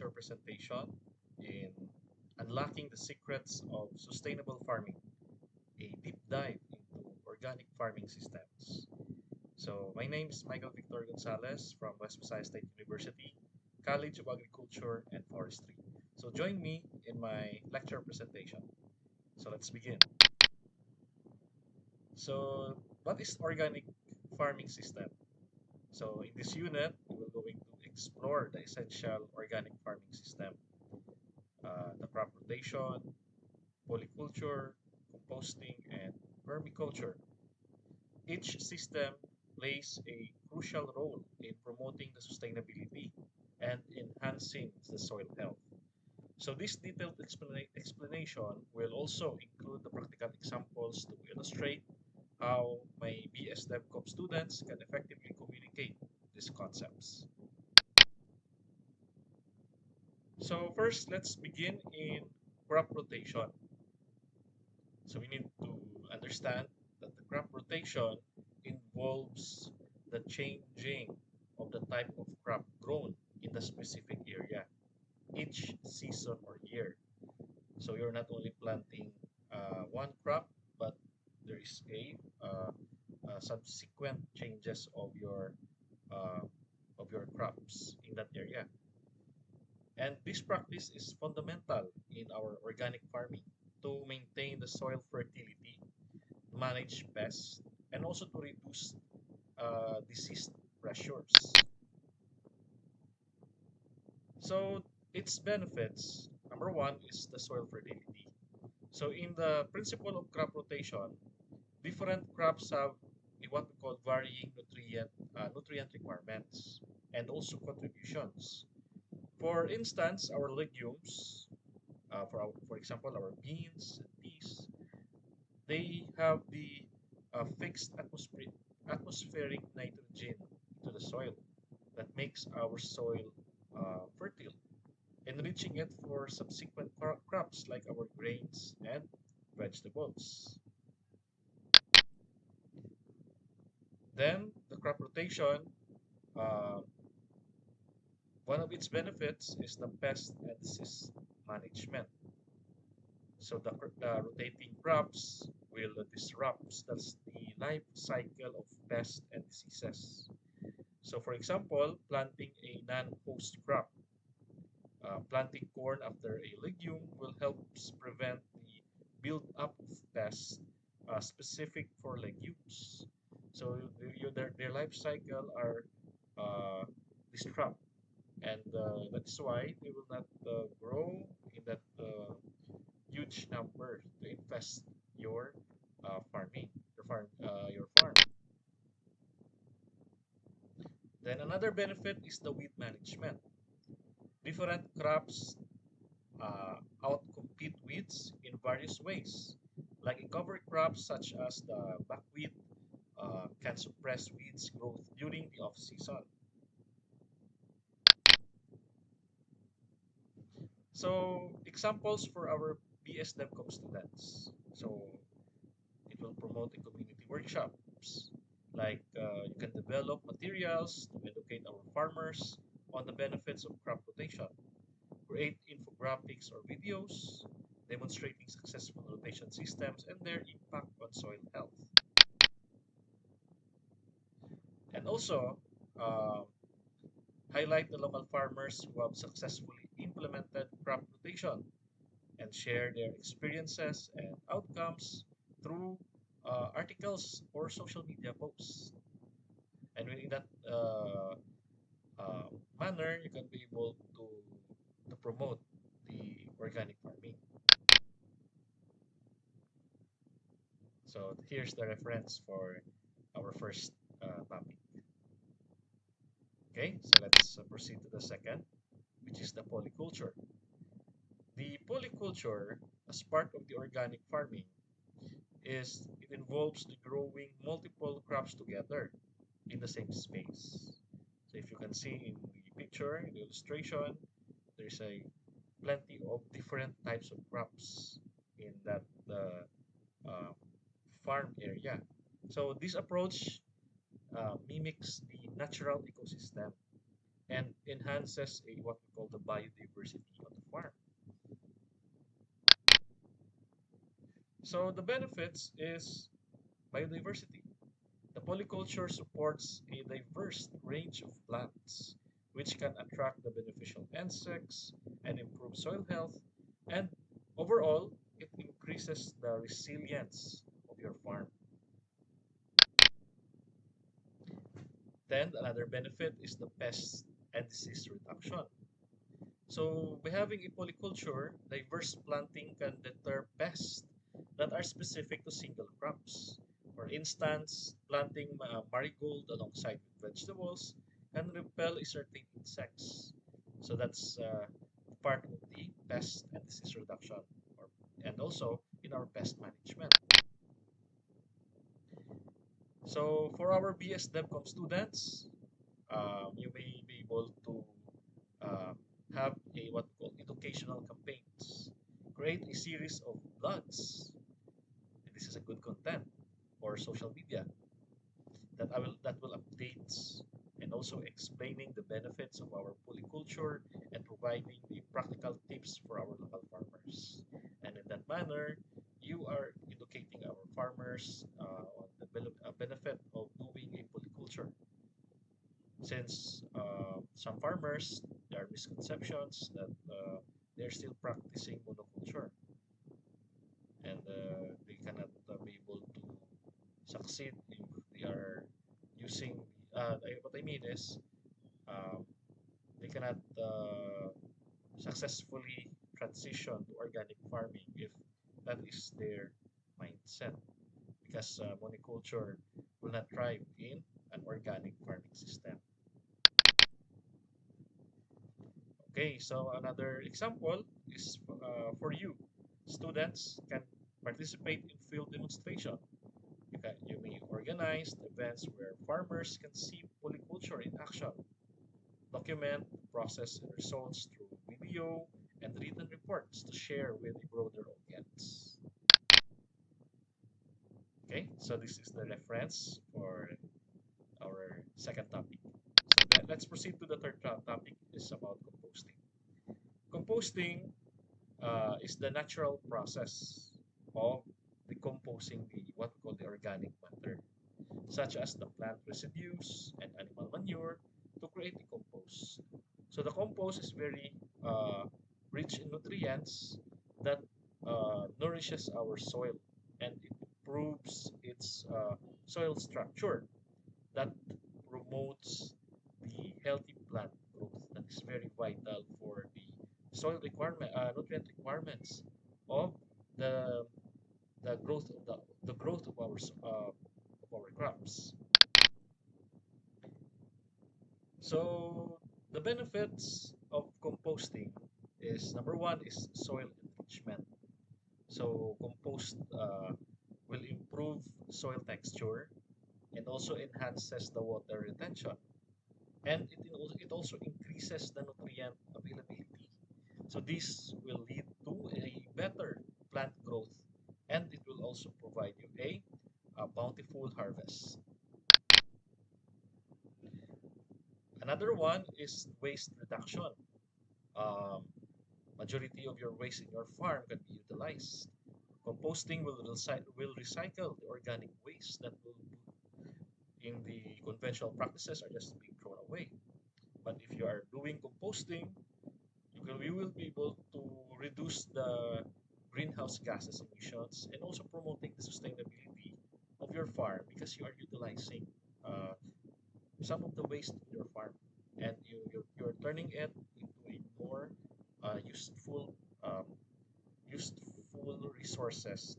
lecture presentation in Unlocking the Secrets of Sustainable Farming, a deep dive into organic farming systems. So, my name is Michael Victor Gonzalez from West Visayas State University, College of Agriculture and Forestry. So, join me in my lecture presentation. So, let's begin. So, what is organic farming system? So, in this unit, we will going to explore the essential organic farming system, the crop rotation, polyculture, composting, and permaculture. Each system plays a crucial role in promoting the sustainability and enhancing the soil health. So this detailed explanation will also include the practical examples to illustrate how my BS DevCom students can effectively communicate these concepts. So first, let's begin in crop rotation. So we need to understand that the crop rotation involves the changing of the type of crop grown in the specific area each season or year. So you're not only planting one crop, but there is a subsequent changes uh, of your crops in that area. And this practice is fundamental in our organic farming to maintain the soil fertility, manage pests, and also to reduce disease pressures. So its benefits, number one is the soil fertility. So in the principle of crop rotation, different crops have what we call varying nutrient requirements and also contributions. For instance, our legumes, for example, our beans and peas, they have the fixed atmospheric nitrogen to the soil that makes our soil fertile, enriching it for subsequent crops like our grains and vegetables. Then the crop rotation, uh, one of its benefits is the pest and disease management. So the rotating crops will disrupt the life cycle of pests and diseases. So for example, planting a non-host crop, planting corn after a legume will help prevent the build-up of pests specific for legumes. So their life cycle are disrupt, and that's why they will not grow in that huge number to infest your your farm. Then another benefit is the weed management. Different crops outcompete weeds in various ways. Like in cover crops such as the buckwheat can suppress weeds growth during the off season. So examples for our BS DevCom students. So it will promote the community workshops. Like you can develop materials to educate our farmers on the benefits of crop rotation, create infographics or videos demonstrating successful rotation systems and their impact on soil health. And also, uh, highlight the local farmers who have successfully implemented crop rotation and share their experiences and outcomes through articles or social media posts. And in that uh, manner, you can be able to promote the organic farming. So here's the reference for our first topic. Okay, so let's proceed to the second, which is the polyculture. The polyculture, as part of the organic farming, is it involves the growing multiple crops together in the same space. So if you can see in the picture, in the illustration, there's a plenty of different types of crops in that uh, farm area. So this approach mimics the natural ecosystem and enhances what we call the biodiversity So the benefits is biodiversity. The polyculture supports a diverse range of plants, which can attract the beneficial insects and improve soil health, and overall, it increases the resilience of your farm. Then another benefit is the pest and disease reduction. So by having a polyculture, diverse planting can deter pests that are specific to single crops. For instance, planting marigold alongside with vegetables can repel a certain insects. So that's part of the pest and disease reduction, or, and also in our pest management. So for our BS DevCom students, you may be able to uh, have a what we call educational campaigns. Create a series of blogs. This is a good content or social media that will updates and also explaining the benefits of our polyculture and providing the practical tips for our local farmers. And in that manner, you are educating our farmers on the benefit of doing a polyculture. Since some farmers, there are misconceptions that they're still practicing monoculture and they cannot be able to succeed if they are using. What I mean is um, they cannot successfully transition to organic farming if that is their mindset, because monoculture will not thrive in an organic farming system. Okay, so another example is for you. Students can participate in field demonstration. You may organize events where farmers can see polyculture in action, document the process and results through video and written reports to share with a broader audience. Okay, so this is the reference for our second topic. So let's proceed to the third topic. Is about composting. Composting is the natural process of decomposing the what we call the organic matter, such as the plant residues and animal manure, to create the compost. So the compost is very rich in nutrients that nourishes our soil and it improves its soil structure that promotes the healthy plant growth that is very vital for the soil nutrient requirements of the growth of the growth of our crops. So the benefits of composting is number one is soil enrichment. So compost will improve soil texture and also enhances the water retention, and it also increases the nutrient availability. So this will lead to a better plant growth, and it will also provide you a bountiful harvest. Another one is waste reduction. Um, Majority of your waste in your farm can be utilized. Composting will recycle the organic waste that will in the conventional practices are just being thrown away. But if you are doing composting, you will be able to reduce the greenhouse gases emissions and also promoting the sustainability of your farm because you are utilizing uh, some of the waste in your farm and you're turning it into a more useful um, useful resources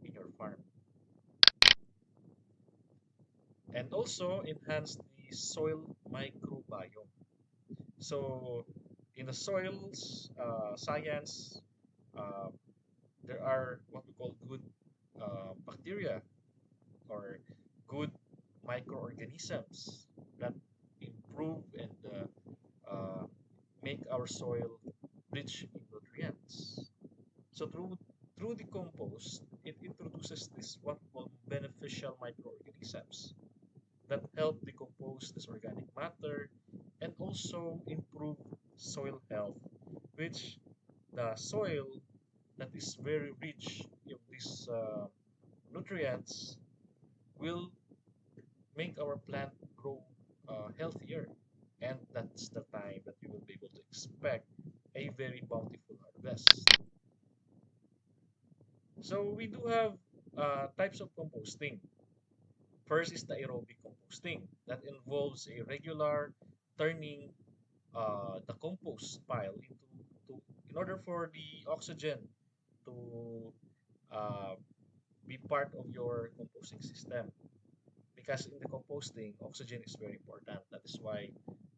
in your farm, and also enhance the soil microbiome. So in the soils science, uh, there are what we call good bacteria or good microorganisms that improve and make our soil rich in nutrients. So through the compost, it introduces this what we call beneficial microorganisms that help decompose this organic matter and also improve soil health, which the soil that is very rich in these nutrients will make our plant grow healthier. And that's the time that you will be able to expect a very bountiful harvest. So we do have types of composting. First is the aerobic composting that involves a regular turning the compost pile in order for the oxygen to uh, be part of your composting system. Because in the composting, oxygen is very important. That is why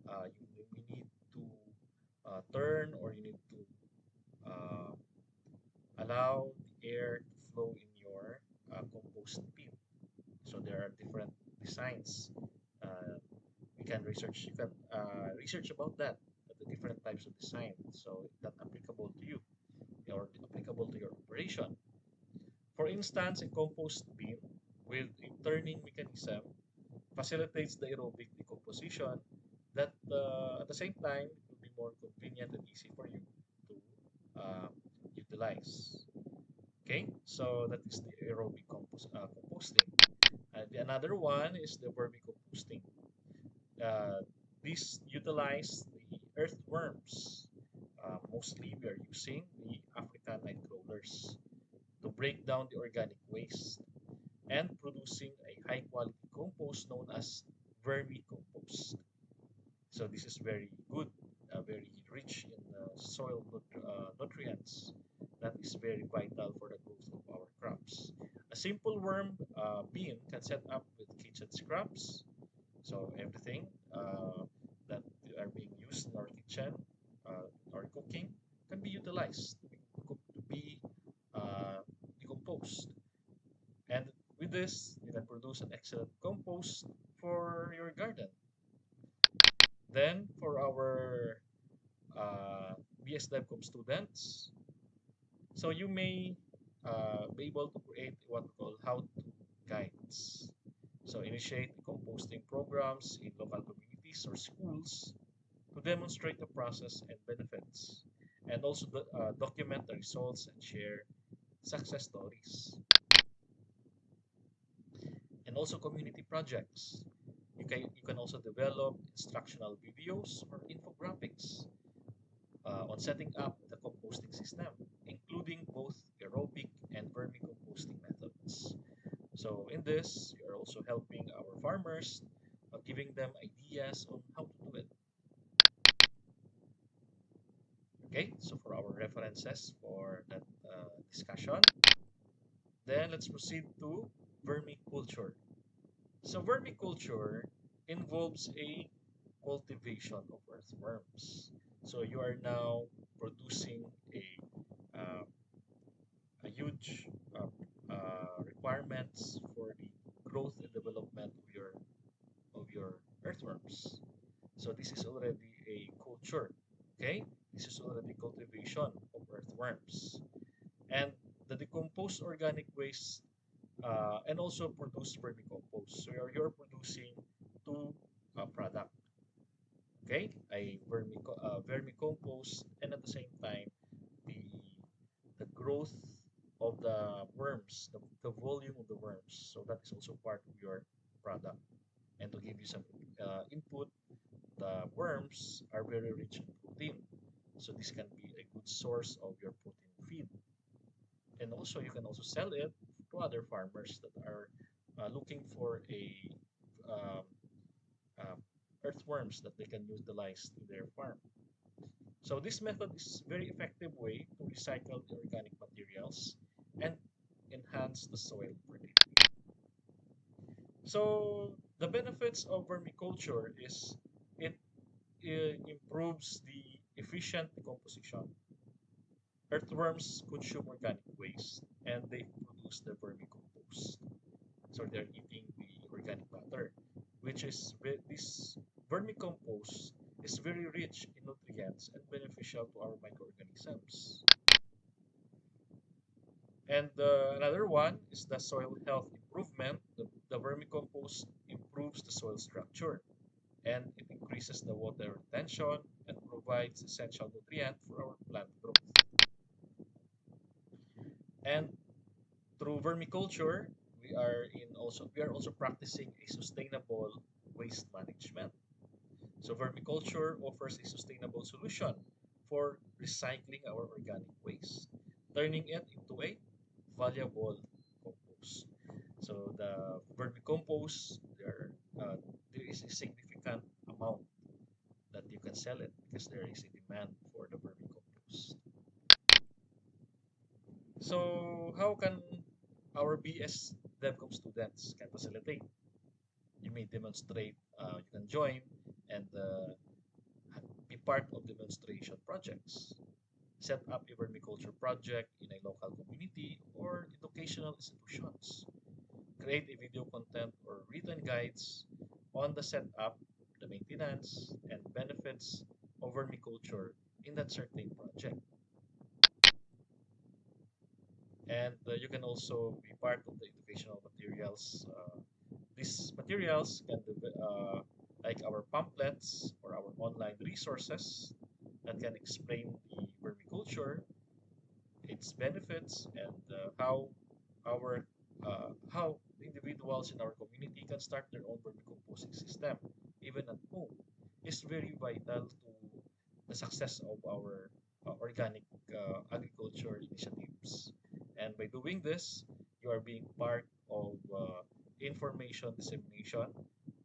we need to turn, or you need to uh, allow the air to flow in your compost bin. So there are different designs. Uh, you can research about that, the different types of design, so that applicable to you or applicable to your operation. For instance, a compost bin with a turning mechanism facilitates the aerobic decomposition that at the same time it will be more convenient and easy for you to uh, utilize. Okay, so that is the aerobic composting. Another one is the vermicomposting. Uh, these utilize the earthworms. Mostly we are using the African night crawlers to break down the organic waste and producing a high quality compost known as vermicompost. So this is very good, very rich in soil nutrients that is very vital for the growth of our crops. A simple worm bin can set up with kitchen scraps, so everything that are being used in our kitchen or cooking can be utilized to be uh, decomposed. And with this, you can produce an excellent compost for your garden. Then for our BS DevCom students, so you may be able to create what we call how-to guides. So initiate composting programs in local communities or schools to demonstrate the process and benefits, and also document the results and share success stories. And also community projects. You can also develop instructional videos or infographics on setting up the composting system, including both aerobic and vermicomposting methods. So in this, you're also helping our farmers, giving them ideas on how to do it. Okay, so for our references for that discussion, then let's proceed to vermiculture. So vermiculture involves a cultivation of earthworms. So you are now producing uh, a huge requirements for the growth and development of your earthworms. So this is already a culture. Okay, this is already cultivation of earthworms, and the decomposed organic waste and also produce vermicompost. So you're producing two product. Okay, a vermicompost, and at the same time the the growth of the worms, the volume of the worms. So that is also part of your product. And to give you some input, the worms are very rich in protein. So this can be a good source of your protein feed. And also you can also sell it to other farmers that are looking for a um, uh, earthworms that they can utilize in their farm. So this method is very effective way to recycle the organic materials and enhance the soil fertility. So the benefits of vermiculture is it improves the efficient decomposition. Earthworms consume organic waste and they produce the vermicompost. So they're eating the organic matter, which is this vermicompost is very rich in nutrients and beneficial to our microorganisms. And another one is the soil health improvement. The vermicompost improves the soil structure and it increases the water retention and provides essential nutrient for our plant growth. And Through vermiculture, we are also practicing a sustainable waste management. So vermiculture offers a sustainable solution for recycling our organic waste, turning it into a valuable compost. So the vermicompost, there is a significant amount that you can sell it because there is a demand for the vermicompost. So how can our BS DevCom students can facilitate? You may demonstrate, you can join and be part of demonstration projects. Set up a vermiculture project in a local community or educational institutions. Create a video content or written guides on the setup, the maintenance, and benefits of vermiculture in that certain project. And you can also be part of the educational materials. These materials can be like our pamphlets or our online resources that can explain the vermiculture, its benefits, and how individuals in our community can start their own vermicomposting system, even at home, is very vital to the success of our organic agriculture initiatives. And by doing this, you are being part of information dissemination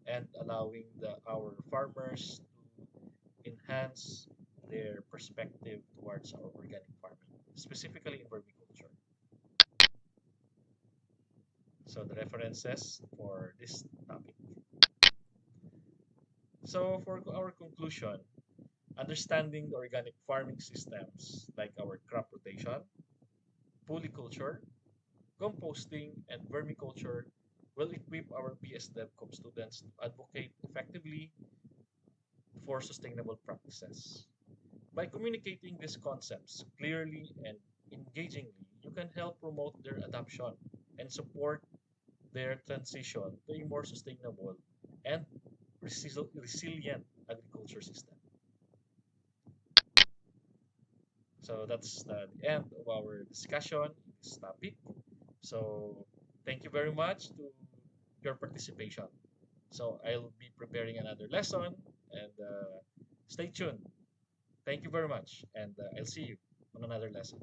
and allowing our farmers to enhance their perspective towards our organic farming, specifically in vermiculture. So the references for this topic. So for our conclusion, understanding the organic farming systems like our crop rotation, polyculture, composting, and vermiculture will equip our BS DevCom students to advocate effectively for sustainable practices. By communicating these concepts clearly and engagingly, you can help promote their adoption and support their transition to a more sustainable and resilient agriculture system. So that's the end of our discussion in this topic. So thank you very much to your participation. So I'll be preparing another lesson and stay tuned. Thank you very much, and I'll see you on another lesson.